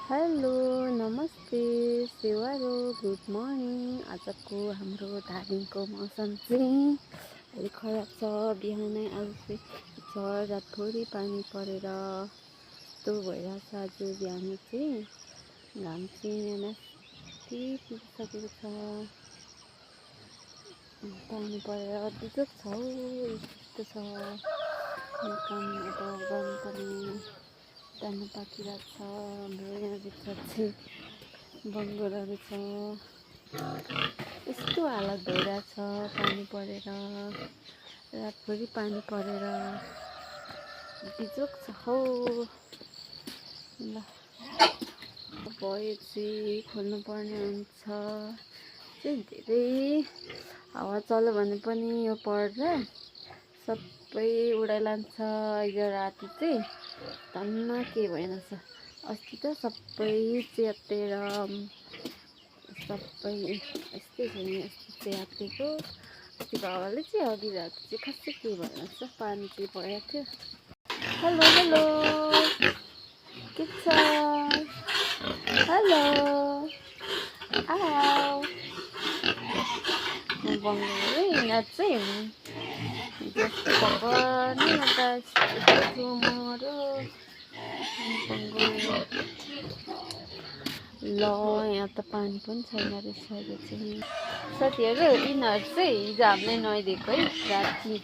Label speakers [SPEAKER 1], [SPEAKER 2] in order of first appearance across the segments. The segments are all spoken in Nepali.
[SPEAKER 1] हेलो नमस्ते सेवारो गुड मर्निङ। आजको हाम्रो धादिङको मौसम चाहिँ अलिक खराब छ। बिहानै आज चाहिँ रातभरि पानी परेर यस्तो भइरहेछ। आज बिहान चाहिँ घाम चाहिँ यहाँ माथि पुगिसकेको छ। पानी परेर बिजोग छ यस्तो छ। काम अब गर्नुपर्ने जानु पाकिरहेको छ। हाम्रो यहाँभित्र चाहिँ बङ्गरहरू छ। यस्तो हालत भइरहेछ पानी परेर, रातभरि पानी परेर बिजोग छ हौ। ल भयो चाहिँ खोल्नुपर्ने हुन्छ। चाहिँ धेरै हावा चल्यो भने पनि यो पर्दा सबै उडाइलान्छ। हिजो राति चाहिँ धन्न के भएनछ। अस्ति त सबै च्यातेर सबै यस्तै छ नि। अस्ति च्यातेको अस्तिको हावाले चाहिँ अघि राति चाहिँ खासै के भएनछ। पानी चाहिँ परेको थियो। हेलो हेलो के छ? हेलो आओ बङ्गलो यिनीहरू चाहिँ जस्तो पनि एउटा मरो ल यहाँ त पानी पनि छैन रहेछ अहिले चाहिँ। साथीहरू यिनीहरू चाहिँ हिजो हामीले नुहाइदिएको है राति।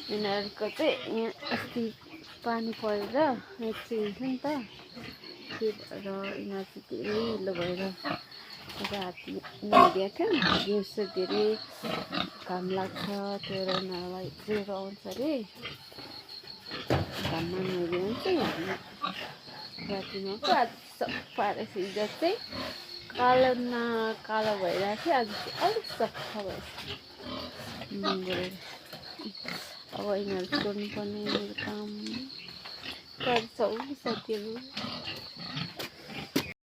[SPEAKER 1] यिनीहरूको चाहिँ यहाँ अस्ति पानी परेर चाहिँ हुन्छ नि त, के भएर यिनीहरू चाहिँ धेरै हिलो भएर राति नुहाइदिएको थियो। दिउँसो धेरै घाम लाग्छ, त्यो उनीहरूलाई ज्वरो आउँछ अरे। घाममा नुहाइदियो भने चाहिँ हामी रातिमा पो आज सफा रहेछ। हिजो चाहिँ कालो न कालो भइरहेको थियो, आज चाहिँ अलिक सफा भएछ। अब यिनीहरू छोड्नुपर्ने मेरो काम गर्छौ साथीहरू।